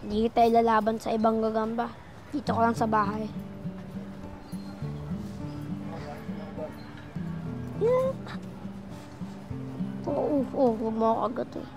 Hindi kita ilalaban sa ibang gagamba. Dito ka lang sa bahay. Yeah. Oo, kumakagat eh.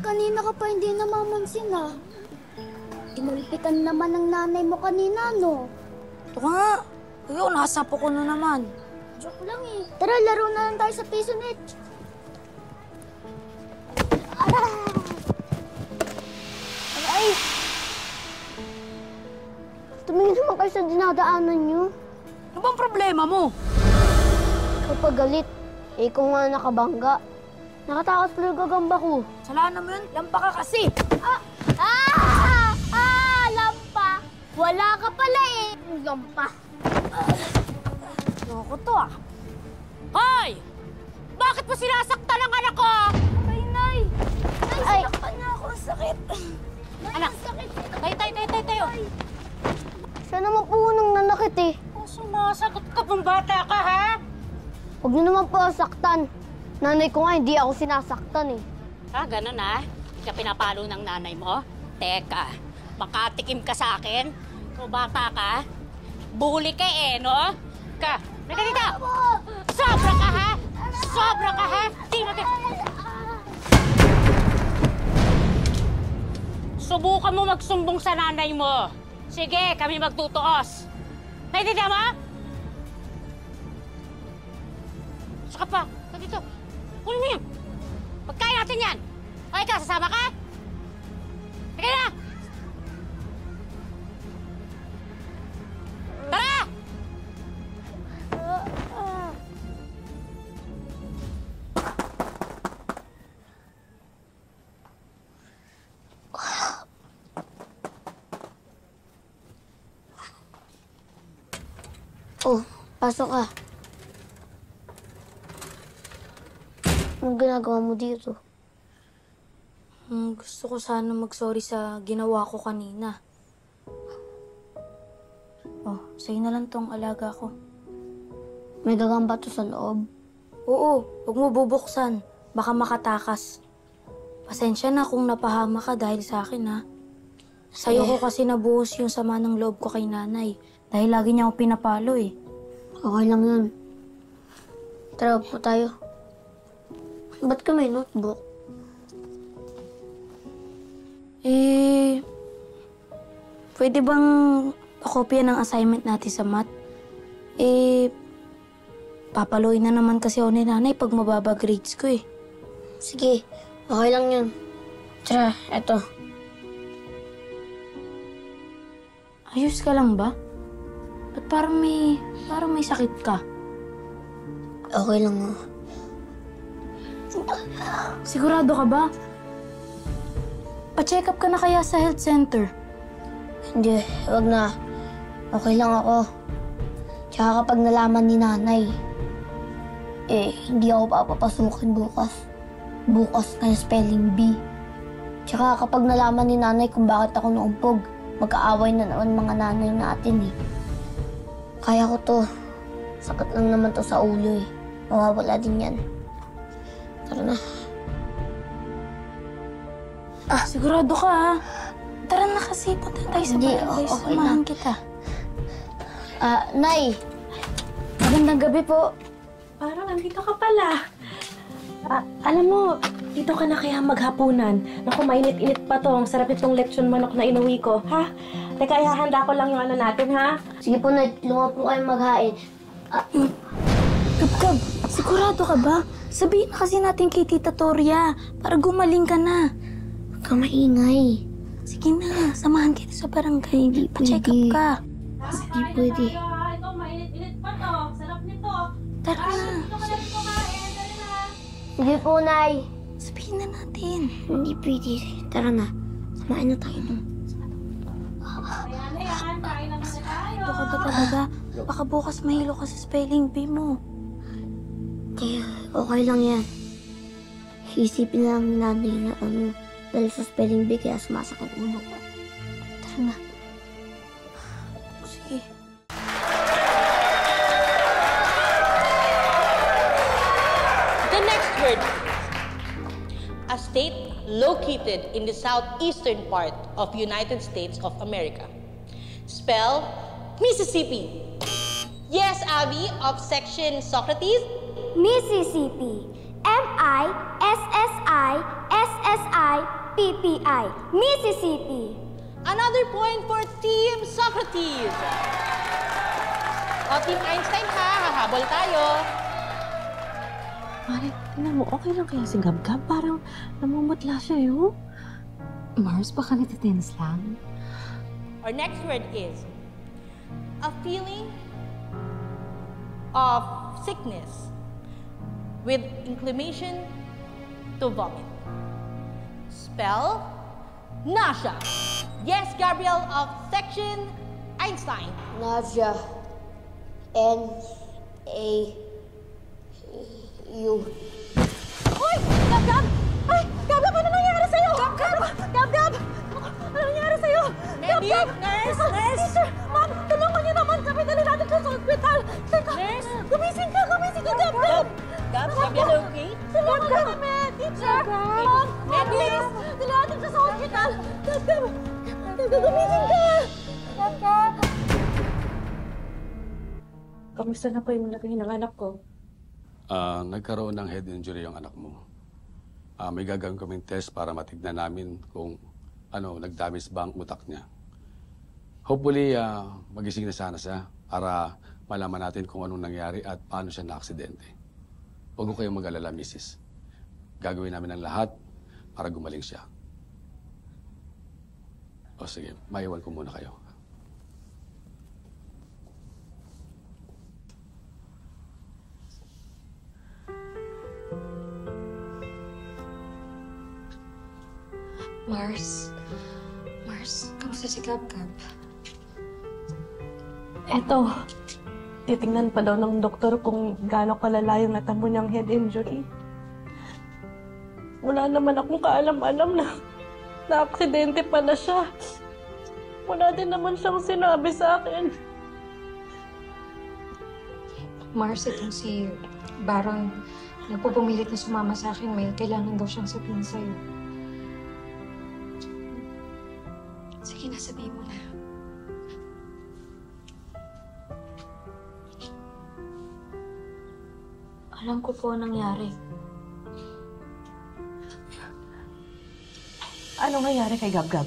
Kanina ka pa hindi namamansin ah. Inulpitan naman ng nanay mo kanina, no? Ito nga. Ayaw, nasapo ko na naman. Joke lang eh. Tara, laro na lang tayo sa piso net. Ay! Tumingin naman kayo sa dinadaanan niyo. Ano bang problema mo? Kapag galit, ikaw nga nakabangga. Nakatakot pala yung gagamba ko. Salanan mo yun, lampa ka kasi. Lampa! Wala ka pala eh. Lampa. Loko to ah. Hoy! Bakit mo sinasaktan ang anak ko? Ay, Nay! Ay, sinaktan niya ako. Ang sakit. Anak, tayo. Siya naman po nang nanakit eh. Sumasagot ka pang bata ka, ha? Huwag niyo naman po saktan. Nanay ko nga, hindi ako sinasaktan eh. Ganun ha? Hindi ka pinapalo ng nanay mo? Teka, makatikim ka sa akin? Kung bata ka, bully ka eh, no? Mika dito! Sobra ka, ha? Sobra ka, ha? Subukan mo magsumbong sa nanay mo. Sige, kami magtutuos. Naintindihan mo? Saka pa, dito. Kunin mo yan. Pagkain natin yan. Okay ka, sasama ka? Sige na! Tara! Oh, pasok ka. Anong ginagawa mo dito? Gusto ko sana mag-sorry sa ginawa ko kanina. Oh, sa'yo na lang tong alaga ko. May gagamba to sa loob. Oo, huwag mo bubuksan. Baka makatakas. Pasensya na kung napahama ka dahil sa akin, ha? Sa'yo ko kasi nabuhos yung sama ng loob ko kay nanay. Dahil lagi niya ako pinapalo, eh. Okay lang yun. Tara po tayo. Ba't ka may notebook? Pwede bang pakopya ng assignment natin sa math? Papaluin na naman kasi ako ni nanay pag mababa grades ko, eh. Sige, okay lang yun. Tara, eto. Ayos ka lang ba? Ba't parang may sakit ka? Okay lang oh. Sigurado ka ba? Pa-check up ka na kaya sa health center? Hindi, wag na. Okay lang ako. Tsaka kapag nalaman ni nanay, hindi ako papapasukin bukas. Bukas na yung spelling bee. Tsaka kapag nalaman ni nanay kung bakit ako naumpog, magkaaway na naman mga nanay natin eh. Kaya ko to. Sakit lang naman to sa ulo eh. Mawawala din yan. Tara na. Sigurado ka, ha? Tara na kasi, punta tayo sa barangay. Okay Samahan na. kita. Nay! Magandang gabi po. Parang nandito ka pala. Alam mo, dito ka na kaya maghapunan. Naku, mainit-init pa to. Ang sarap itong lechon manok na inuwi ko, ha? Teka, ihahanda ko lang yung ano natin, ha? Sige po, Nay. Tulungan po kayong maghain. Gab, sigurado ka ba? Sabihin na kasi natin kay Tita Toria para gumaling ka na. Huwag ka maingay. Sige na, samahan kita sa barangay. Hindi Pa-check up pwede. ka. Hindi pwede. Ito, mainit-init pa to. Sarap nito. Tara na. Dito ka na rin kumain. Dali na. Sige po, Nay. Sabihin na natin. Hindi pwede. Tara na. Samain na tayo dun. Ayan na yan. Kain naman na tayo. Ito ka ba talaga? Baka bukas mahilo ka sa spelling bee mo. Kaya, okay lang yan. Isipin na lang ni nanay na dahil sa spelling bee kaya sumasakit ulo ko. Tara na. Sige. The next word a state located in the southeastern part of United States of America. Spell Mississippi. Yes, Abby, of section Socrates. Mississippi. Mississippi. Mississippi. Another point for Team Socrates. O, Team Einstein ha, hahabol tayo. Mare, tingnan mo, okay lang kaya si Gab-Gab? Parang namumutla siya yun. Mars, baka natitense lang. Our next word is a feeling of sickness with inclination to vomit. Spell nausea. Yes, Gabriel of section Einstein. Nausea. N-A-U. Uy! Gab-Gab! Ay! Gab-Gab! Ano nangyari sa'yo? Gab-Gab! Gab-Gab! Ano nangyari sa'yo? Gab-Gab! Nurse! Teacher! Ma'am! Tulungan niyo naman kami! Dali natin siya sa ospital! Teka! Nurse! Gumising ka! Gab-Gab! Gab-Gab, you okay? Tulungan niyo kami! Teacher! Ma'am! Please! Dali natin siya sa ospital! Gab-Gab! Gumising ka! Gab-Gab! Kamusta na po yung laki ng anak ko? Nagkaroon ng head injury yung anak mo. May gagawin kaming test para matignan namin kung nag-damage ba ang utak niya. Hopefully, magising na sana siya para malaman natin kung anong nangyari at paano siya na-aksidente. Huwag ko kayong mag-alala, Mrs. Gagawin namin ang lahat para gumaling siya. O sige, maiwan ko muna kayo. Mars, kamusta si Gab-Gab? Eto, titingnan pa daw ng doktor kung gaano kalala yung natamo niyang head injury. Wala naman akong kaalam-alam na na-aksidente pala siya. Wala din naman siyang sinabi sa akin. Mars, itong si Baron, nagpupumilit na sumama sa akin. May kailangan daw siyang sabihin sa'yo. Sige na, sabihin mo na. Alam ko po ang nangyari. Ano nangyari kay Gab-Gab?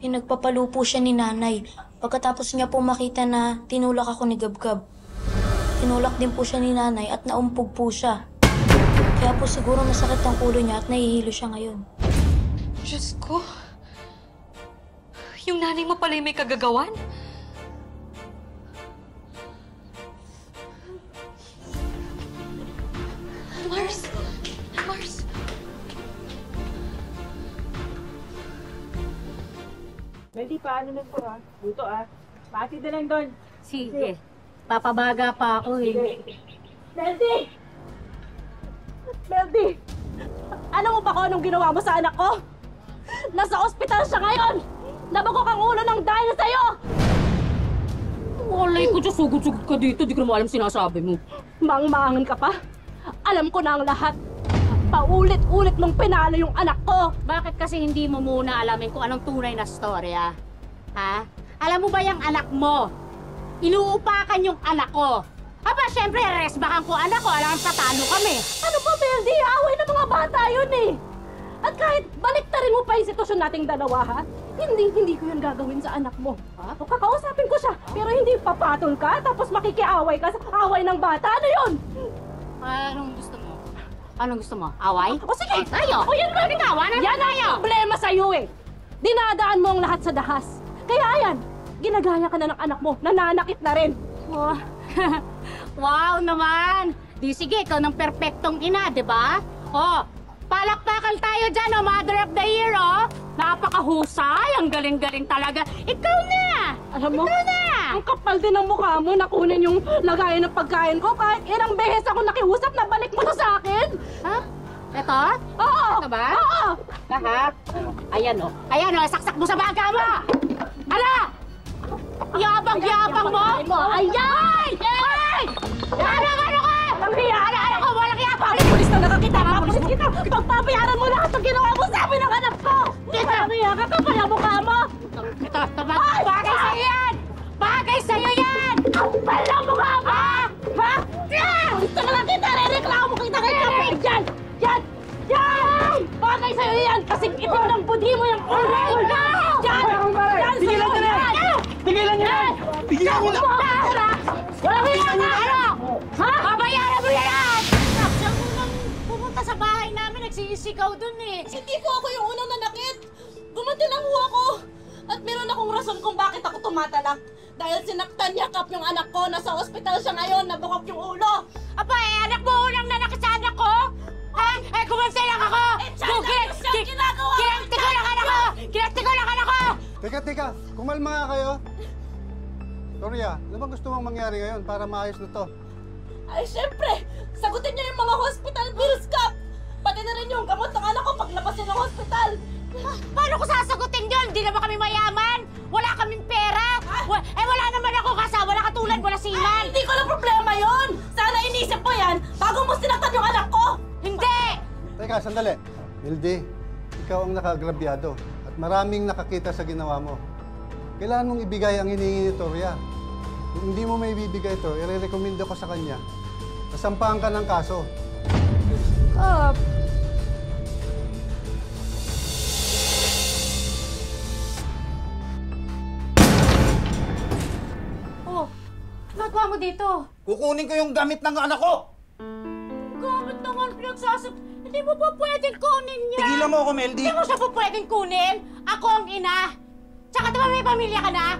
Pinagpapalo po siya ni nanay. Pagkatapos niya po makita na tinulak ako ni Gab-Gab. Tinulak din po siya ni nanay at naumpog po siya. Kaya po siguro masakit ang ulo niya at nahihilo siya ngayon. Diyos ko. Yung nanay mo pala yung may kagagawan? Mars! Meldy, paano lang po Buto Pati na lang doon. Sige. Papabaga pa ako eh. Meldy! Meldy! Alam mo ba kung anong ginawa mo sa anak ko? Nasa ospital siya ngayon! Nabagok ang ulo ng dahil sa'yo! Walay ko dyan, sugod-sugod ka dito. Di ko naman alam sinasabi mo. Maang-maangan ka pa? Alam ko na ang lahat. Paulit-ulit mong pinalo yung anak ko. Bakit kasi hindi mo muna alamin kung anong tunay na storya? Ha? Alam mo ba yung anak mo? Inuupakan yung anak ko. Aba, syempre, resbakan ko anak ko. Alam, tatalo kami. Ano ba, Meldy? Away ng mga bata yun eh. At kahit baliktarin mo pa yung sitwasyon nating dalawa, ha? Hindi ko yun gagawin sa anak mo. Ha? O kakausapin ko siya, pero hindi papatol ka, tapos makikiaway ka sa away ng bata. Ano yun? Anong gusto mo? Anong gusto mo? Away? O sige! Tayo! O yan na! Bitawanan Yan na tayo! ang problema sa'yo eh! Dinadaan mo ang lahat sa dahas. Kaya ayan, ginagaya ka na ng anak mo, nananakit na rin. Wow. Wow naman! Di sige, ikaw ng perpektong ina, di ba? Oh, palakpakan tayo dyan, oh, Mother of the Year, oh! Napakahusay! Ang galing-galing talaga! Ikaw na! Alam mo, Ikaw na! ang kapal din ng mukha mo na kunin yung lagayan ng pagkain ko. Kahit ilang beses ako nakiusap na balik mo to sa akin. Ha? Ito? Oo! Ito ba? Oo! Ha? Ayan, oh. Ayan, oh. Saksak mo sa baga mo! Ala! Yabang-yabang mo! Ayan! Ay! Ano ka? Walang hiya! Ano ko? Walang yabang! Pulis na nakakita! Pulis kita! Pagpapayaran mo lahat ng ginawa mo sa amin ng anak ko! Kita! Ka, kapal ang mukha mo! Ito, bagay sa'yo yan! Bagay sa'yo yan! Kapal ang mukha mo! Ha? Gusto ka lang kita! Rereklamo kita kay Kapal! Yan! Yan! Yan! Bagay sa'yo yan! Kasing itim ng budi mo yung ulo! Yan! Yan! Tigilan niyo na! Tigilan niyo na! Tigilan niyo na! Walang hilang na! Ha? Babayaran mo yan! Siya munang pumunta sa bahay namin, nagsisigaw dun eh. Hindi ko ako yung unang nanakit! Gumanti lang ho ako! At meron akong rason kung bakit ako tumatalak. Dahil sinaktan niya Kap yung anak ko. Nasa ospital siya ngayon, nabukok yung ulo. Aba anak mo unang nanakit sa anak ko? Ha? Gumanti lang ako! Ginagawa! Kinakti ko lang anak ko! Kinakti ko lang anak ko! Teka, kumalma nga kayo. Toria, ano bang gusto mong mangyari ngayon para maayos na to? Ay, syempre! Sagutin niyo yung mga hospital bills, Kap! Pati na rin yung gamot ng anak ko paglabas niya ng hospital! Paano ko sasagutin yun? Di naman kami mayaman! Wala kaming pera! Wala naman ako kasama, wala katulad, wala siman! Hindi ko na problema yon. Sana inisip mo yan bago mo sinaktan yung anak ko! Hindi! Teka, sandali. Mildy, ikaw ang nakagrabyado at maraming nakakita sa ginawa mo. Kailangan mong ibigay ang hinihingi ni Toria. Kung hindi mo may ibibigay ito, irerekomendo ko sa kanya na sampahan ka ng kaso. Oh, nagawa mo dito? Kukunin ko yung gamit ng anak ko! Gamit naman pinagsasap. Hindi mo pa pwedeng kunin niya. Tigilan mo ako, Meldy! Hindi mo siya pa pwedeng kunin. Ako ang ina. Tsaka diba may pamilya ka na?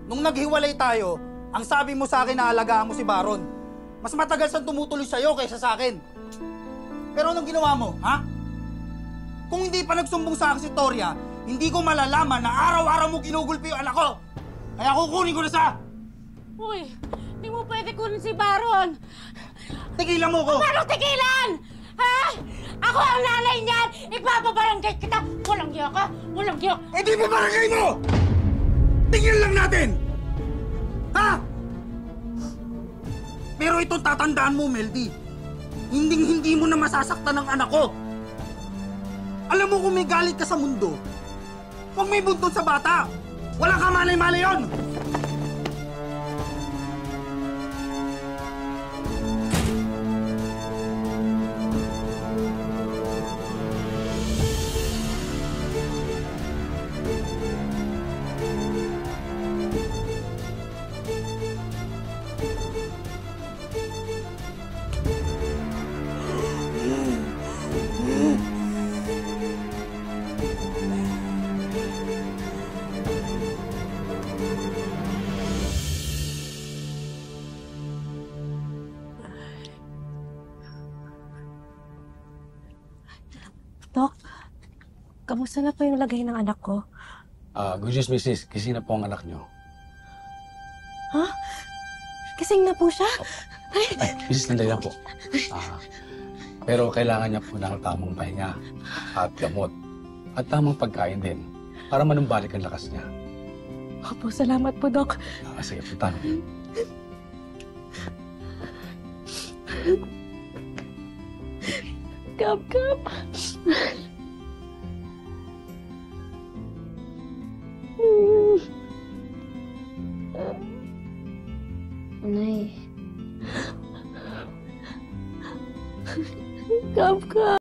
Nung naghiwalay tayo, ang sabi mo sa akin na alagaan mo si Baron. Mas matagal siyang tumutuloy sa'yo kaysa sa akin. Pero anong ginawa mo, ha? Kung hindi pa nagsumbong sa akin si Toria, hindi ko malalaman na araw-araw mo ginugulpi yung anak ko. Kaya kukunin ko na siya! Uy, hindi mo pwede kunin si Baron. Tigilan mo ko! Paano tigilan? Ha? Ako ang nanay niyan! Ipapabarangay kita! Walang giyak ka! Walang giyak! Eh di ba barangay mo? Tingnan lang natin! Ha? Pero itong tatandaan mo, Meldy. Hindi mo na masasaktan ng anak ko. Alam mo kung may galit ka sa mundo, huwag may buntun sa bata. Wala ka malay-malay yun! Dok, kamusta na po yung lagay ng anak ko? Good news, Mrs. Gising na po ang anak niyo. Ha? Kising na po siya? Ay, Mrs. Nanday lang po. Pero kailangan niya po ng tamang pahinga at gamot at tamang pagkain din para manumbalik ang lakas niya. Opo, salamat po, Dok. Sige, punta. Kap. Nay. Kap.